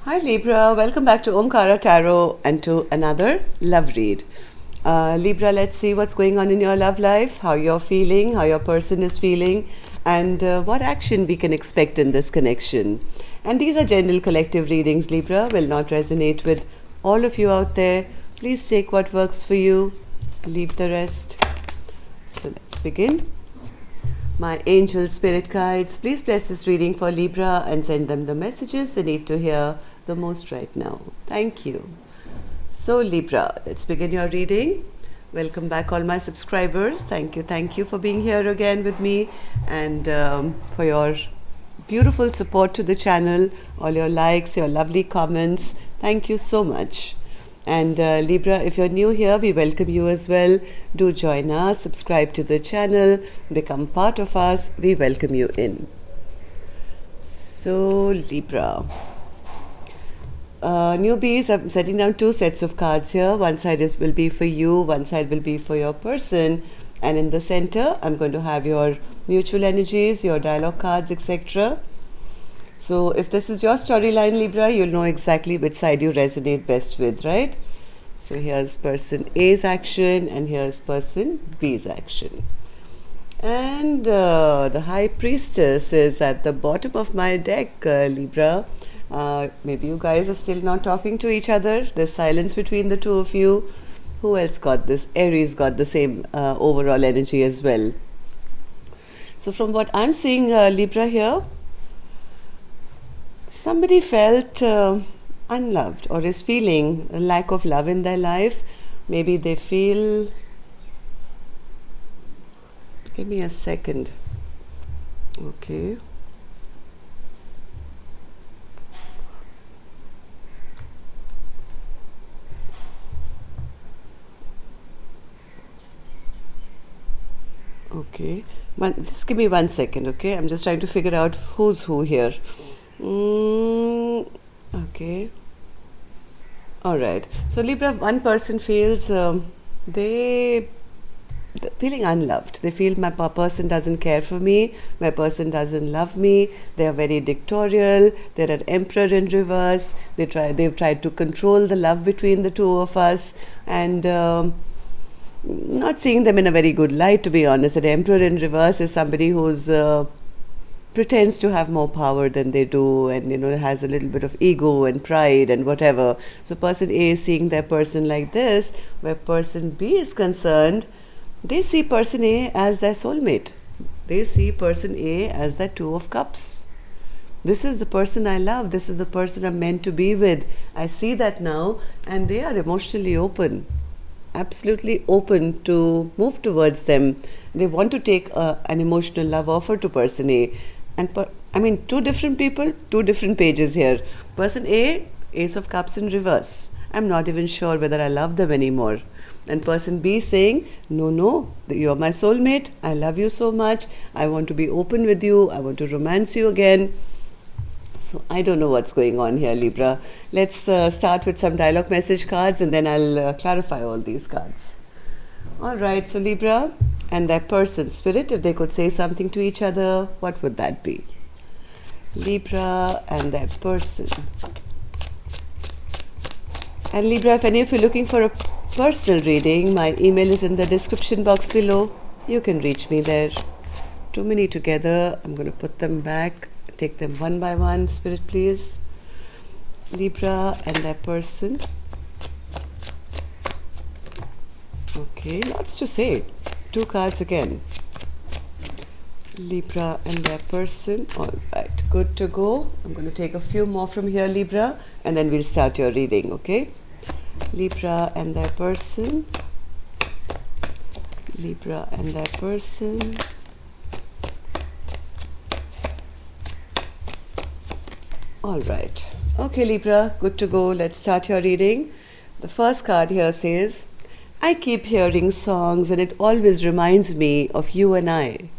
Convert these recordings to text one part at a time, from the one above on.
Hi Libra, welcome back to Omkara Tarot and to another love read. Libra, let's see what's going on in your love life, how you're feeling, how your person is feeling, and what action we can expect in this connection. And these are general collective readings, Libra, will not resonate with all of you out there. Please take what works for you, leave the rest. So let's begin. My angel spirit guides, please bless this reading for Libra and send them the messages they need to hear the most right now. Thank you. So Libra, let's begin your reading. Welcome back all my subscribers. Thank you for being here again with me and for your beautiful support to the channel, all your likes, your lovely comments. Thank you so much. And Libra, if you're new here, we welcome you as well. Do join us, subscribe to the channel, become part of us. We welcome you in. So Libra, newbies, I'm setting down two sets of cards here. One side will be for you, one side will be for your person. And in the center, I'm going to have your mutual energies, your dialogue cards, etc. So if this is your storyline, Libra, you'll know exactly which side you resonate best with, right? So here's person A's action and here's person B's action. And the High Priestess is at the bottom of my deck, Libra. Maybe you guys are still not talking to each other. There's silence between the two of you. Who else got this? Aries got the same overall energy as well. So from what I'm seeing, Libra here, somebody felt unloved or is feeling a lack of love in their life. Maybe they feel... Give me a second. Okay. Okay. Just give me 1 second, okay? I'm just trying to figure out who's who here. Okay. All right. So Libra, one person feels they're feeling unloved. They feel my person doesn't care for me. My person doesn't love me. They are very dictatorial. They're an emperor in reverse. They've tried to control the love between the two of us, and not seeing them in a very good light, to be honest. An emperor in reverse is somebody who's pretends to have more power than they do, and has a little bit of ego and pride and whatever. So person A is seeing their person like this. Where person B is concerned, they see person A as their soulmate. They see person A as the Two of Cups. This is the person I love. This is the person I'm meant to be with. I see that now, and they are emotionally open. Absolutely open to move towards them. They want to take an emotional love offer to person A. And two different people, two different pages here. Person A, Ace of Cups in reverse. I'm not even sure whether I love them anymore. And person B saying, no, you're my soulmate. I love you so much. I want to be open with you. I want to romance you again. So I don't know what's going on here, Libra. Let's start with some dialogue message cards, and then I'll clarify all these cards. All right, so Libra and that person, Spirit, if they could say something to each other, what would that be? Libra and that person. And Libra, if any of you are looking for a personal reading, my email is in the description box below. You can reach me there. Too many together. I'm going to put them back. Take them one by one, Spirit, please. Libra and their person. Okay, lots to say. Two cards again. Libra and their person. All right, good to go. I'm going to take a few more from here, Libra, and then we'll start your reading, okay? Libra and their person. Libra and their person. All right. Okay, Libra, good to go. Let's start your reading. The first card here says, I keep hearing songs and it always reminds me of you and I.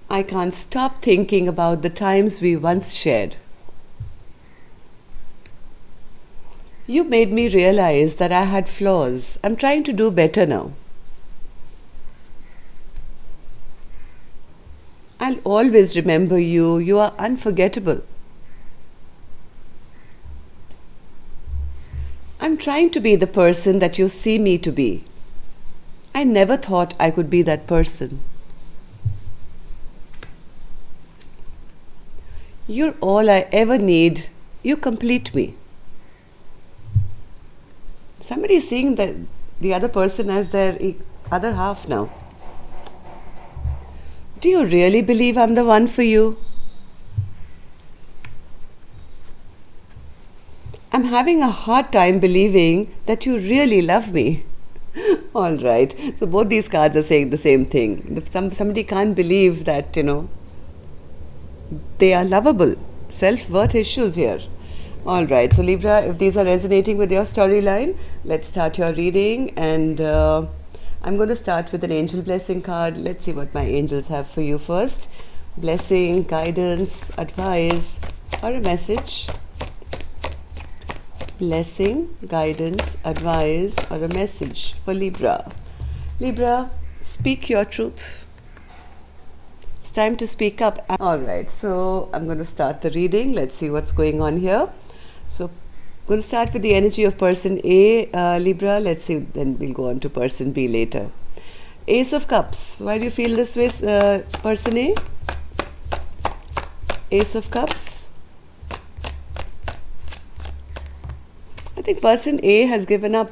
I can't stop thinking about the times we once shared. You made me realize that I had flaws. I'm trying to do better now. I'll always remember you. You are unforgettable. I'm trying to be the person that you see me to be. I never thought I could be that person. You're all I ever need. You complete me. Somebody is seeing the other person as their other half now. Do you really believe I'm the one for you? I'm having a hard time believing that you really love me. All right. So both these cards are saying the same thing. If somebody can't believe that, they are lovable. Self-worth issues here. All right. So Libra, if these are resonating with your storyline, let's start your reading. And I'm going to start with an angel blessing card. Let's see what my angels have for you first. Blessing, guidance, advice, or a message. Blessing, guidance, advice, or a message for Libra. Libra, speak your truth. It's time to speak up. Alright, so I'm going to start the reading. Let's see what's going on here. So, I'm going to start with the energy of person A, Libra. Let's see, then we'll go on to person B later. Ace of Cups. Why do you feel this way, person A? Ace of Cups. I think person A has given up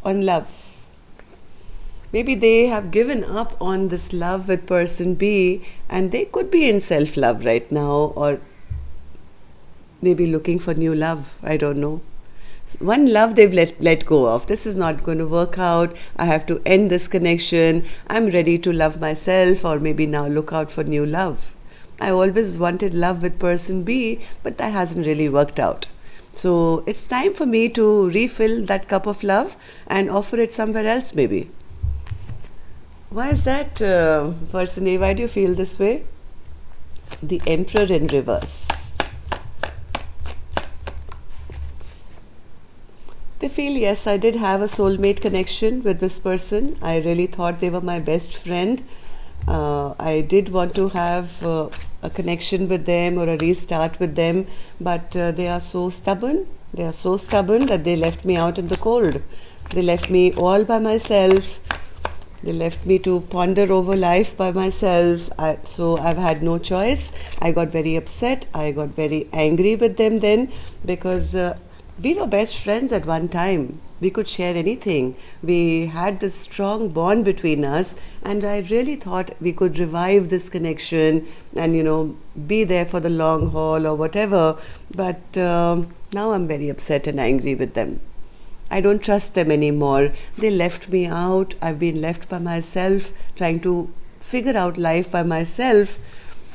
on love. Maybe they have given up on this love with person B, and they could be in self-love right now, or maybe looking for new love. I don't know. One love they've let go of. This is not going to work out. I have to end this connection. I'm ready to love myself, or maybe now look out for new love. I always wanted love with person B, but that hasn't really worked out. So it's time for me to refill that cup of love and offer it somewhere else maybe. Why is that, person A? Why do you feel this way? The Emperor in reverse. They feel, yes, I did have a soulmate connection with this person. I really thought they were my best friend. I did want to have a connection with them or a restart with them, but they are so stubborn. They are so stubborn that they left me out in the cold. They left me all by myself. They left me to ponder over life by myself. So I've had no choice. I got very upset. I got very angry with them then, because we were best friends at one time. We could share anything. We had this strong bond between us, and I really thought we could revive this connection and, be there for the long haul or whatever. But now I'm very upset and angry with them. I don't trust them anymore. They left me out. I've been left by myself, trying to figure out life by myself.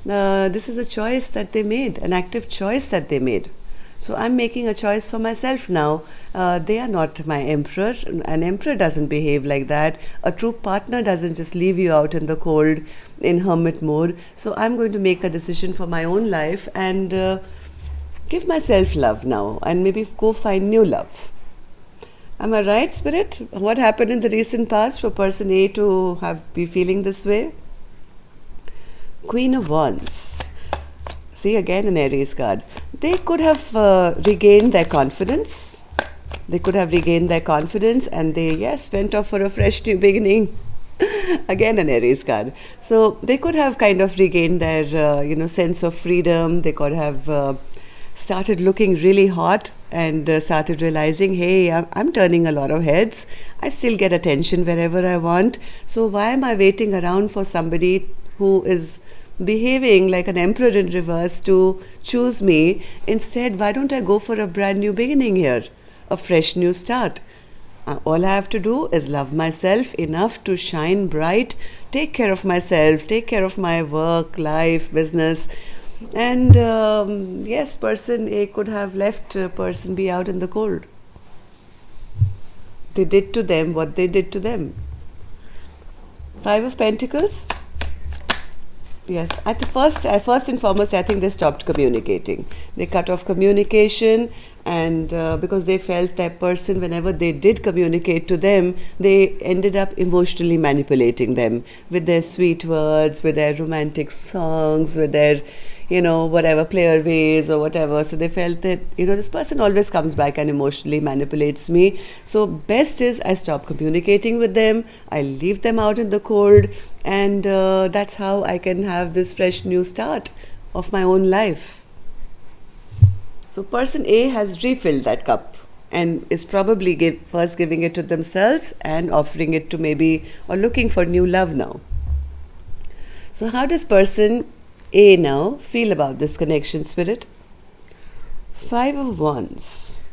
This is a choice that they made, an active choice that they made. So I'm making a choice for myself now. They are not my emperor. An emperor doesn't behave like that. A true partner doesn't just leave you out in the cold, in hermit mode. So I'm going to make a decision for my own life and give myself love now, and maybe go find new love. Am I right, Spirit? What happened in the recent past for person A to be feeling this way? Queen of Wands. See, again an Aries card. They could have regained their confidence. They could have regained their confidence, and they, yes, went off for a fresh new beginning. Again an Aries card. So they could have kind of regained their, sense of freedom. They could have started looking really hot and started realizing, hey, I'm turning a lot of heads. I still get attention wherever I want. So why am I waiting around for somebody who is behaving like an emperor in reverse to choose me? Instead, why don't I go for a brand new beginning here? A fresh new start. All I have to do is love myself enough to shine bright, take care of myself, take care of my work, life, business. And yes, person A could have left person B out in the cold. They did to them what they did to them. Five of Pentacles. Yes, first and foremost, I think they stopped communicating. They cut off communication, and because they felt that person, whenever they did communicate to them, they ended up emotionally manipulating them with their sweet words, with their romantic songs, with their, whatever player ways or whatever. So they felt that, this person always comes back and emotionally manipulates me. So best is I stop communicating with them, I leave them out in the cold, and that's how I can have this fresh new start of my own life. So person A has refilled that cup and is probably first giving it to themselves and offering it to maybe, or looking for new love now. So how does person A now feel about this connection, Spirit? Five of Wands.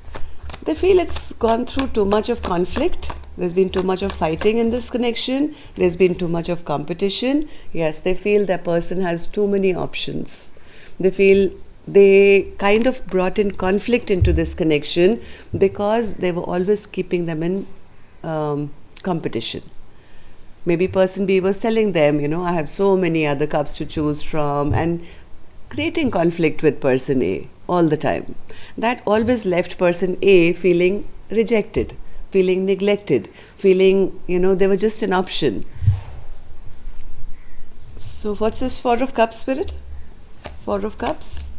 They feel it's gone through too much of conflict. There's been too much of fighting in this connection. There's been too much of competition. Yes, they feel that person has too many options. They feel they kind of brought in conflict into this connection because they were always keeping them in competition. Maybe person B was telling them, I have so many other cups to choose from, and creating conflict with person A all the time. That always left person A feeling rejected, feeling neglected, feeling, they were just an option. So what's this Four of Cups, Spirit? Four of Cups.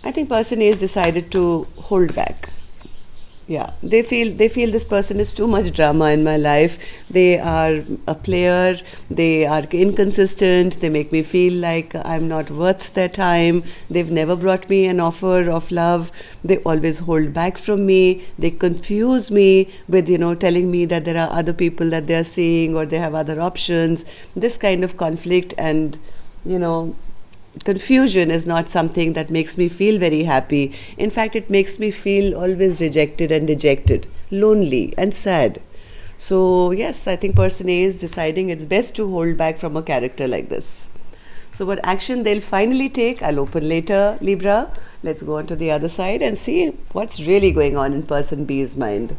I think person A has decided to hold back. Yeah, they feel this person is too much drama in my life. They are a player, they are inconsistent, they make me feel like I'm not worth their time. They've never brought me an offer of love. They always hold back from me. They confuse me with, telling me that there are other people that they are seeing or they have other options. This kind of conflict and, confusion is not something that makes me feel very happy. In fact, it makes me feel always rejected and dejected, lonely and sad. So yes, I think person A is deciding it's best to hold back from a character like this. So what action they'll finally take, I'll open later, Libra. Let's go on to the other side and see what's really going on in person B's mind.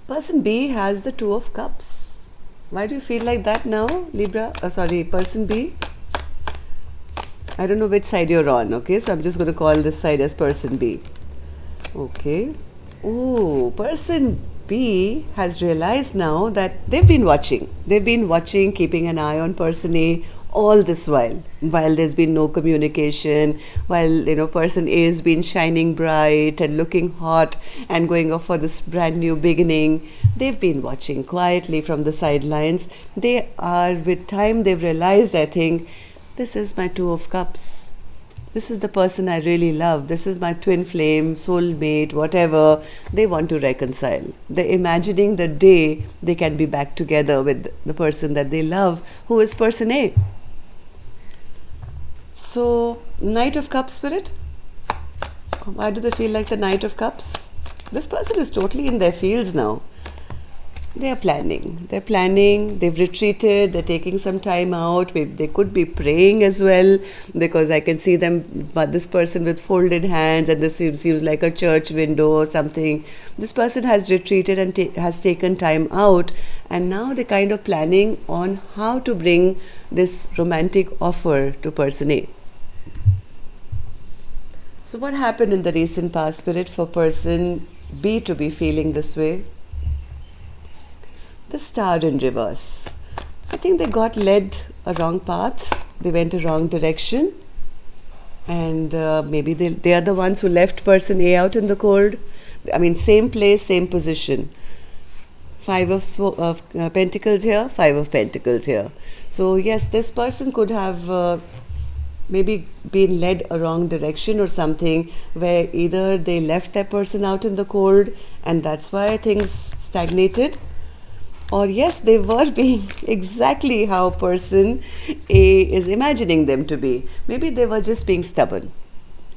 Person B has the Two of Cups. Why do you feel like that now, Libra? Person B? I don't know which side you're on, okay? So I'm just going to call this side as person B. Okay. Oh, person B has realized now that they've been watching. They've been watching, keeping an eye on person A all this while there's been no communication, while, person A has been shining bright and looking hot and going off for this brand new beginning. They've been watching quietly from the sidelines. They are, with time, they've realized, I think, this is my Two of Cups. This is the person I really love. This is my twin flame, soulmate, whatever. They want to reconcile. They're imagining the day they can be back together with the person that they love, who is person A. So, Knight of Cups, Spirit? Why do they feel like the Knight of Cups? This person is totally in their fields now. They are planning. They've retreated. They're taking some time out. Maybe they could be praying as well, because I can see them, but this person with folded hands, and this seems like a church window or something. This person has retreated and has taken time out, and now they're kind of planning on how to bring this romantic offer to person A. So what happened in the recent past, Spirit, for person B to be feeling this way? The Star in reverse. I think they got led a wrong path. They went a wrong direction. And maybe they are the ones who left person A out in the cold. I mean, same place, same position. Five of Pentacles here, Five of Pentacles here. So yes, this person could have maybe been led a wrong direction or something, where either they left that person out in the cold and that's why things stagnated, or yes, they were being exactly how person A is imagining them to be. Maybe they were just being stubborn.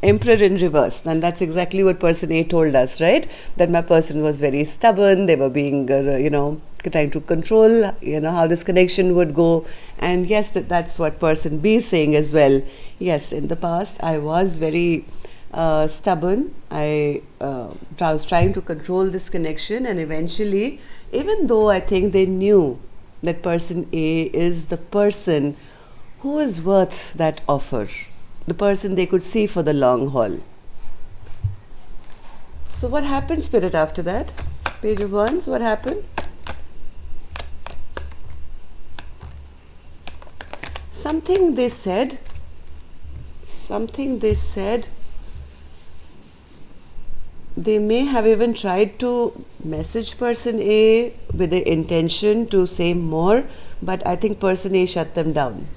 Emperor in reverse, and that's exactly what person A told us, right? That my person was very stubborn. They were being, trying to control, how this connection would go. And yes, that's what person B is saying as well. Yes, in the past, I was very stubborn. I was trying to control this connection, and eventually, even though I think they knew that person A is the person who is worth that offer, the person they could see for the long haul. So what happened, Spirit, after that? Page of Wands, what happened? Something they said, they may have even tried to message person A with the intention to say more, but I think person A shut them down.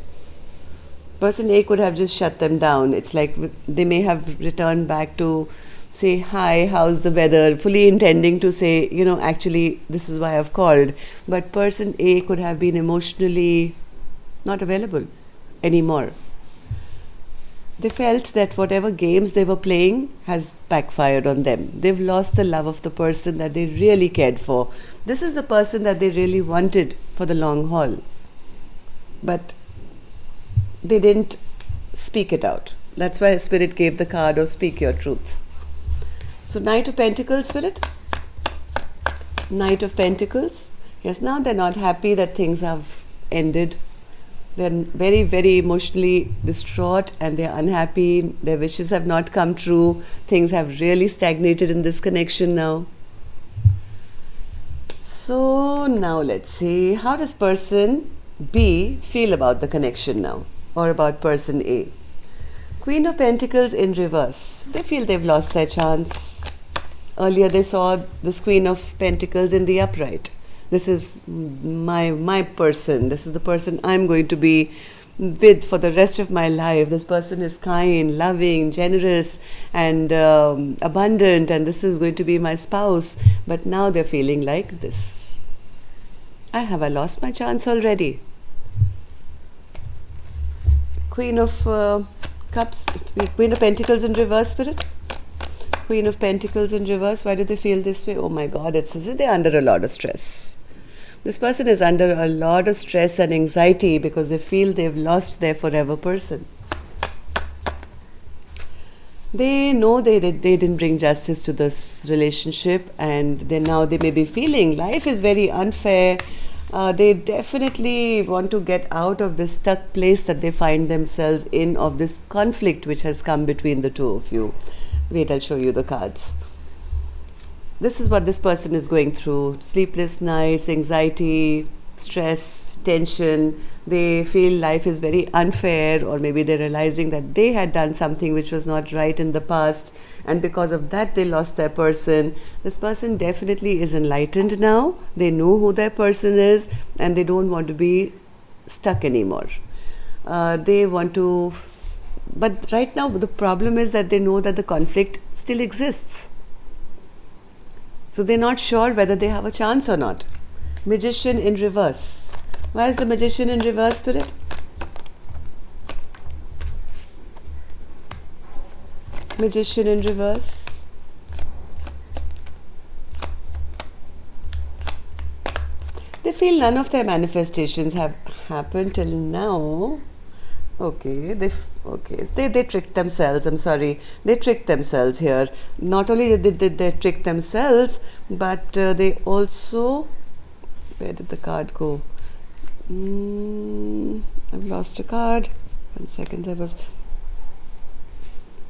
Person A could have just shut them down. It's like they may have returned back to say, hi, how's the weather, fully intending to say, actually, this is why I've called. But person A could have been emotionally not available anymore. They felt that whatever games they were playing has backfired on them. They've lost the love of the person that they really cared for. This is the person that they really wanted for the long haul. But they didn't speak it out. That's why Spirit gave the card of Speak Your Truth. So Knight of Pentacles, Spirit. Knight of Pentacles. Yes, now they're not happy that things have ended. They're very, very emotionally distraught and they're unhappy. Their wishes have not come true. Things have really stagnated in this connection now. So now let's see, how does person B feel about the connection now, or about person A? Queen of Pentacles in reverse. They feel they've lost their chance. Earlier they saw this Queen of Pentacles in the upright. This is my person. This is the person I'm going to be with for the rest of my life. This person is kind, loving, generous, and abundant, and this is going to be my spouse. But now they're feeling like this. I lost my chance already? Queen of Cups, Queen of Pentacles in reverse, Spirit. Queen of Pentacles in reverse. Why do they feel this way? Oh my God, it's as if they're under a lot of stress. This person is under a lot of stress and anxiety because they feel they've lost their forever person. They know they didn't bring justice to this relationship, and they may be feeling life is very unfair. They definitely want to get out of this stuck place that they find themselves in, of this conflict which has come between the two of you. Wait, I'll show you the cards. This is what this person is going through. Sleepless nights, anxiety, stress, tension. They feel life is very unfair, or maybe they're realizing that they had done something which was not right in the past, and because of that they lost their person. This person definitely is enlightened now. They know who their person is, and they don't want to be stuck anymore. They want to, but right now the problem is that they know that the conflict still exists. So they're not sure whether they have a chance or not. Magician in reverse. Why is the Magician in reverse, Spirit? Magician in reverse. They feel none of their manifestations have happened till now. Okay, they tricked themselves. I'm sorry, they tricked themselves here. Not only did they trick themselves, but they also, where did the card go? I've lost a card. 1 second, there was.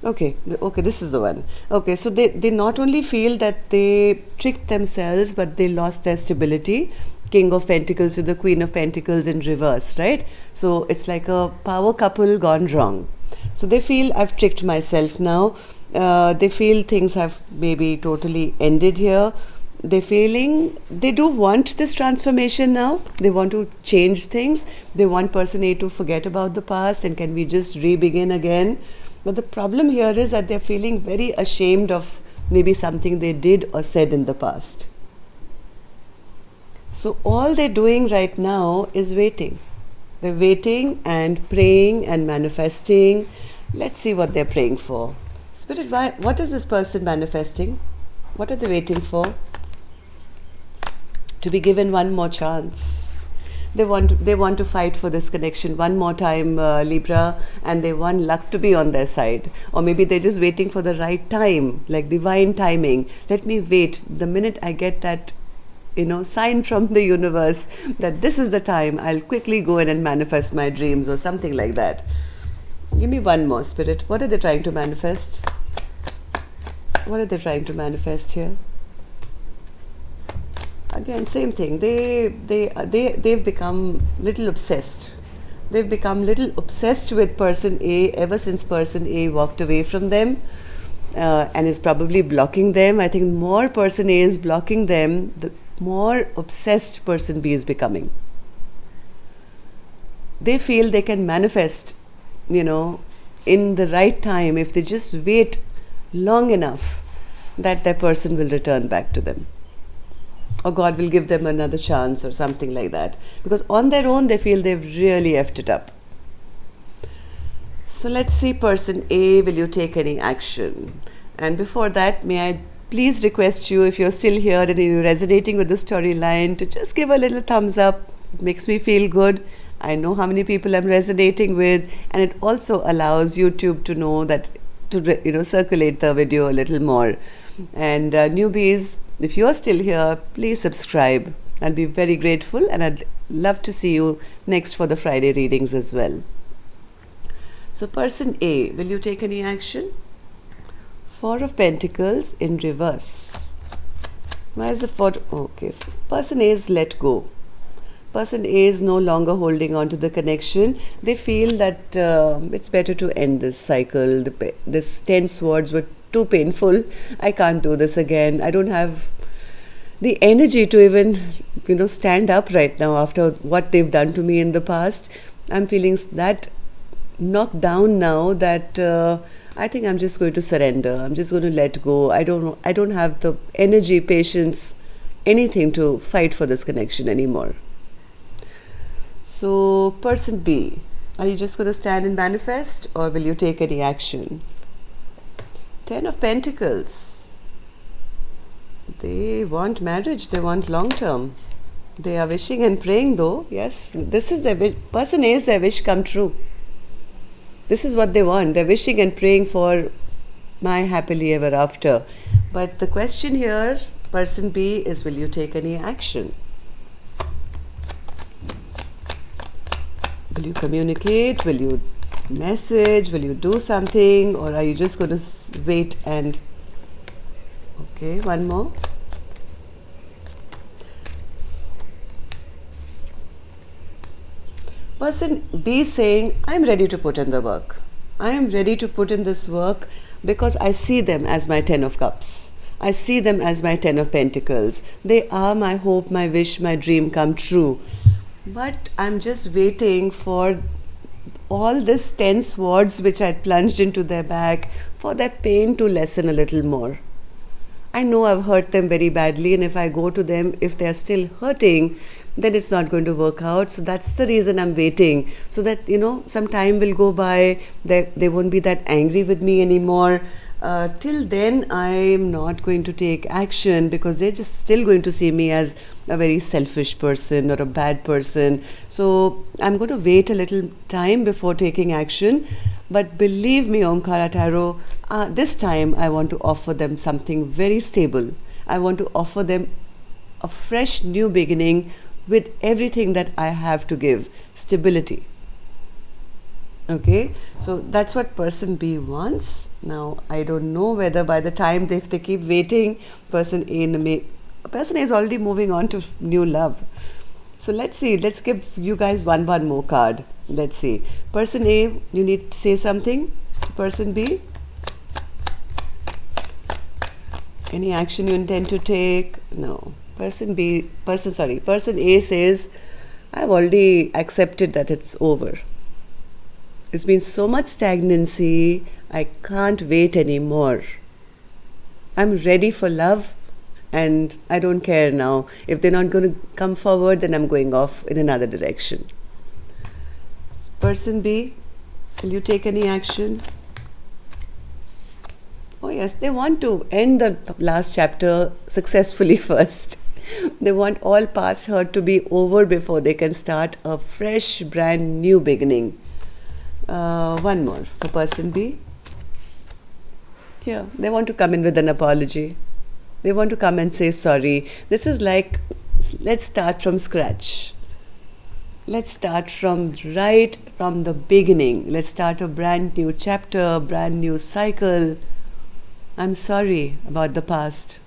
Okay, this is the one. Okay, so they not only feel that they tricked themselves, but they lost their stability. King of Pentacles with the Queen of Pentacles in reverse, right? So it's like a power couple gone wrong. So they feel, I've tricked myself now. They feel things have maybe totally ended here. They're feeling, they do want this transformation now. They want to change things. They want person A to forget about the past and can we just re-begin again. But the problem here is that they're feeling very ashamed of maybe something they did or said in the past. So all they're doing right now is waiting. They're waiting and praying and manifesting. Let's see what they're praying for. Spirit, what is this person manifesting? What are they waiting for? To be given one more chance. They want to fight for this connection one more time, Libra, and they want luck to be on their side. Or maybe they're just waiting for the right time, like divine timing. Let me wait. The minute I get that sign from the universe that this is the time I'll quickly go in and manifest my dreams or something like that. Give me one more, Spirit. What are they trying to manifest? What are they trying to manifest here? Again, same thing. They've become little obsessed. They've become little obsessed with person A ever since person A walked away from them, and is probably blocking them. I think more person A is blocking them, the more obsessed person B is becoming. They feel they can manifest, in the right time, if they just wait long enough, that their person will return back to them. Or God will give them another chance or something like that. Because on their own, they feel they've really effed it up. So let's see, person A, will you take any action? And before that, may I please request you, if you're still here and you're resonating with the storyline, to just give a little thumbs up. It makes me feel good. I know how many people I'm resonating with, and it also allows YouTube to know that, to circulate the video a little more. And newbies, if you're still here, please subscribe. I'll be very grateful, and I'd love to see you next for the Friday readings as well. So person A, will you take any action? Four of Pentacles in reverse. Why is the four? Okay, person A is let go. Person A is no longer holding on to the connection. They feel that it's better to end this cycle. This 10 swords were too painful. I can't do this again. I don't have the energy to even, stand up right now after what they've done to me in the past. I'm feeling that knocked down now that I think I'm just going to surrender. I'm just going to let go. I don't have the energy, patience, anything to fight for this connection anymore. So person B, are you just going to stand and manifest, or will you take any action? 10 of Pentacles. They want marriage. They want long term. They are wishing and praying though. Yes, this is their wish. Person A is their wish come true. This is what they want. They're wishing and praying for my happily ever after. But the question here, person B, is will you take any action? Will you communicate? Will you message? Will you do something? Or are you just going to wait and... Okay, one more. Person B saying, I'm ready to put in the work. I am ready to put in this work because I see them as my 10 of Cups. I see them as my 10 of Pentacles. They are my hope, my wish, my dream come true. But I'm just waiting for all this 10 swords which I plunged into their back, for their pain to lessen a little more. I know I've hurt them very badly, and if I go to them, if they're still hurting, then it's not going to work out. So that's the reason I'm waiting, so that, some time will go by, they won't be that angry with me anymore. Till then, I'm not going to take action because they're just still going to see me as a very selfish person or a bad person. So I'm going to wait a little time before taking action. But believe me, Omkara Tarot, this time I want to offer them something very stable. I want to offer them a fresh new beginning with everything that I have to give. Stability. Okay, so that's what person B wants. Now, I don't know whether by the time if they keep waiting, person A is already moving on to new love. So let's see. Let's give you guys one more card. Let's see. Person A, you need to say something to person B. Any action you intend to take? No. Person A says, I've already accepted that it's over. It's been so much stagnancy, I can't wait anymore. I'm ready for love, and I don't care now. If they're not going to come forward, then I'm going off in another direction. Person B, will you take any action? Oh yes, they want to end the last chapter successfully first. They want all past hurt to be over before they can start a fresh, brand new beginning. One more for person B. Here, they want to come in with an apology. They want to come and say sorry. This is like Let's start from scratch. Let's start right from the beginning. Let's start a brand new chapter, brand new cycle. I'm sorry about the past.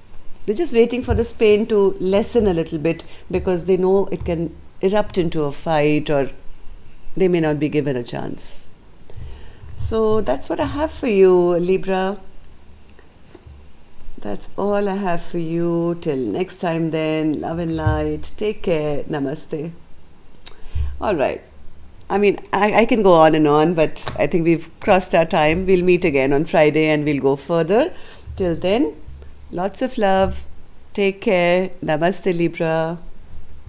They're just waiting for this pain to lessen a little bit because they know it can erupt into a fight, or they may not be given a chance. So that's what I have for you, Libra. That's all I have for you. Till next time then, love and light. Take care. Namaste. All right. I mean, I can go on and on, but I think we've crossed our time. We'll meet again on Friday and we'll go further. Till then, lots of love. Take care. Namaste, Libra.